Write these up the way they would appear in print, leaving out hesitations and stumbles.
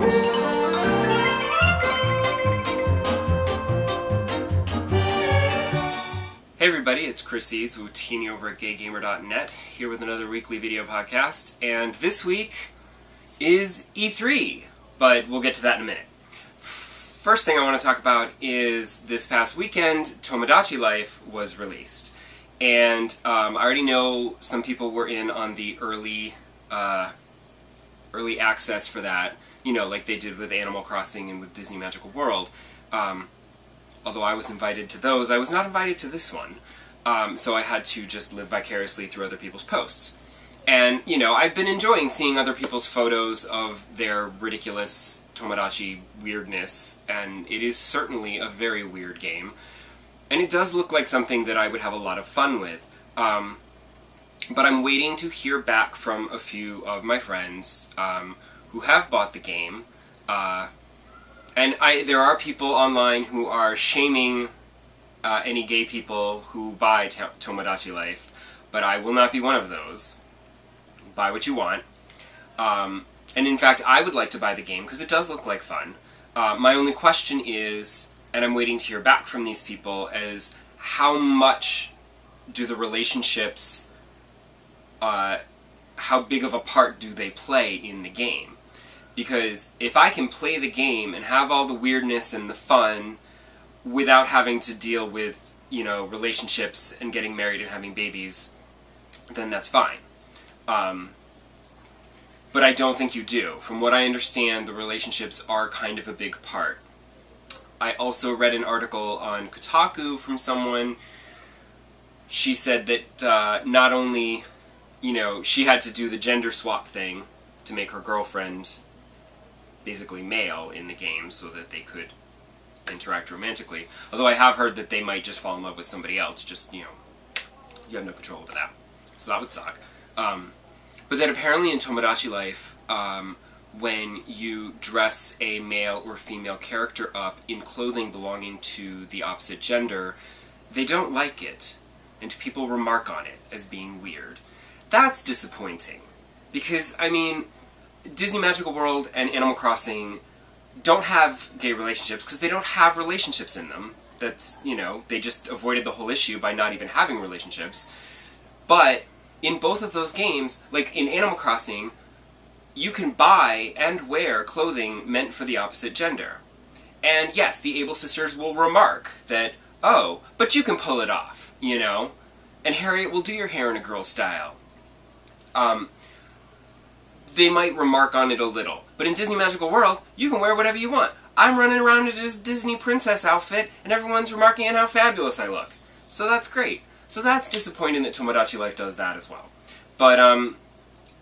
Hey everybody, it's Chris Eves, Wootini over at GayGamer.net, here with another weekly video podcast, and this week is E3, but we'll get to that in a minute. First thing I want to talk about is this past weekend, Tomodachi Life was released, and I already know some people were in on the early access for that, you know, like they did with Animal Crossing and with Disney Magical World. Although I was invited to those, I was not invited to this one. So I had to just live vicariously through other people's posts. And, you know, I've been enjoying seeing other people's photos of their ridiculous Tomodachi weirdness, and it is certainly a very weird game. And it does look like something that I would have a lot of fun with. But I'm waiting to hear back from a few of my friends who have bought the game. And there are people online who are shaming any gay people who buy Tomodachi Life, but I will not be one of those. Buy what you want. And in fact, I would like to buy the game, because it does look like fun. My only question is, and I'm waiting to hear back from these people, is how much do the relationships, how big of a part do they play in the game? Because if I can play the game and have all the weirdness and the fun without having to deal with, you know, relationships and getting married and having babies, then that's fine. But I don't think you do. From what I understand, the relationships are kind of a big part. I also read an article on Kotaku from someone. She said that not only, you know, she had to do the gender swap thing to make her girlfriend basically male in the game so that they could interact romantically. Although I have heard that they might just fall in love with somebody else, just, you know, you have no control over that. So that would suck. But then apparently in Tomodachi Life, when you dress a male or female character up in clothing belonging to the opposite gender, they don't like it, and people remark on it as being weird. That's disappointing. Because, I mean, Disney Magical World and Animal Crossing don't have gay relationships because they don't have relationships in them. That's, you know, they just avoided the whole issue by not even having relationships. But in both of those games, like in Animal Crossing, you can buy and wear clothing meant for the opposite gender. And yes, the Able Sisters will remark that, oh, but you can pull it off, you know? And Harriet will do your hair in a girl style. They might remark on it a little. But in Disney Magical World, you can wear whatever you want. I'm running around in this Disney princess outfit, and everyone's remarking on how fabulous I look. So that's great. So that's disappointing that Tomodachi Life does that as well. But,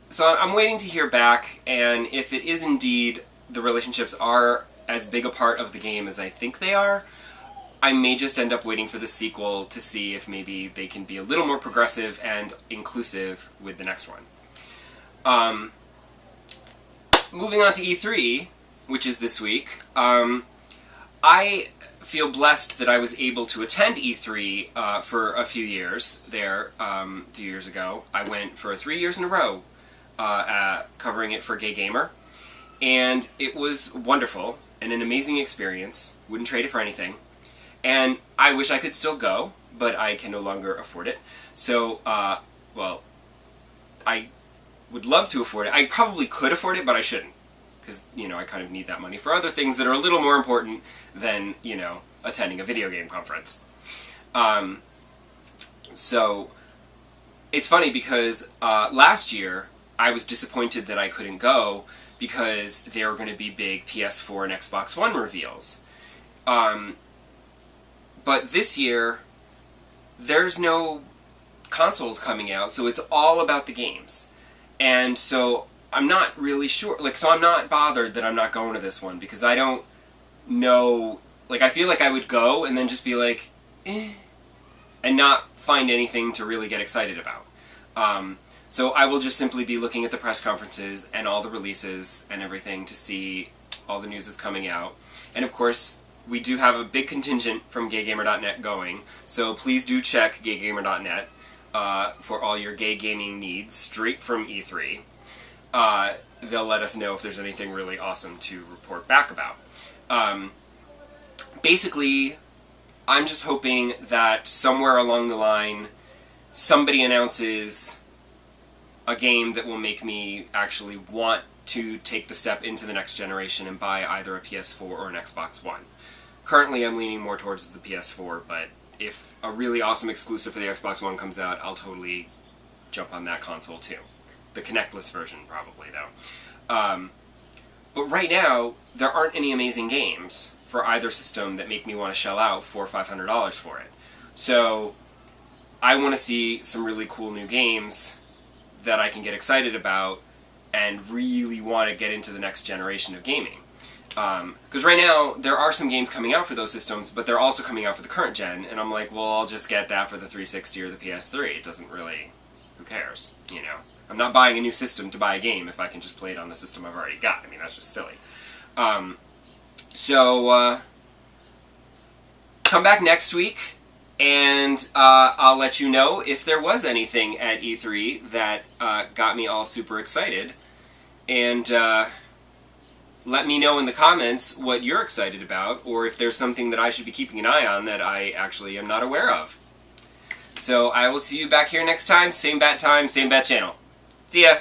so I'm waiting to hear back, and if it is indeed the relationships are as big a part of the game as I think they are, I may just end up waiting for the sequel to see if maybe they can be a little more progressive and inclusive with the next one. Moving on to E3, which is this week, I feel blessed that I was able to attend E3 for a few years there, a few years ago. I went for 3 years in a row covering it for Gay Gamer, and it was wonderful and an amazing experience. Wouldn't trade it for anything. And I wish I could still go, but I can no longer afford it. So, well, I would love to afford it. I probably could afford it, but I shouldn't. Because, you know, I kind of need that money for other things that are a little more important than, you know, attending a video game conference. So, it's funny because last year I was disappointed that I couldn't go because there were going to be big PS4 and Xbox One reveals. But this year, there's no consoles coming out, so it's all about the games. And so I'm not really sure, like, so I'm not bothered that I'm not going to this one, because I don't know, like, I feel like I would go and then just be like, eh, and not find anything to really get excited about. So I will just simply be looking at the press conferences and all the releases and everything to see all the news is coming out. And of course, we do have a big contingent from GayGamer.net going, so please do check GayGamer.net for all your gay gaming needs straight from E3. they'll let us know if there's anything really awesome to report back about. Basically, I'm just hoping that somewhere along the line, somebody announces a game that will make me actually want to take the step into the next generation and buy either a PS4 or an Xbox One. Currently, I'm leaning more towards the PS4, but if a really awesome exclusive for the Xbox One comes out, I'll totally jump on that console too. The Kinectless version, probably, though. But right now, there aren't any amazing games for either system that make me want to shell out $400 or $500 for it. So, I want to see some really cool new games that I can get excited about and really want to get into the next generation of gaming. Because right now, there are some games coming out for those systems, but they're also coming out for the current gen, and I'm like, well, I'll just get that for the 360 or the PS3. It doesn't really... who cares, you know? I'm not buying a new system to buy a game if I can just play it on the system I've already got. I mean, that's just silly. Come back next week, and I'll let you know if there was anything at E3 that got me all super excited. And let me know in the comments what you're excited about, or if there's something that I should be keeping an eye on that I actually am not aware of. So I will see you back here next time, same bat channel. See ya!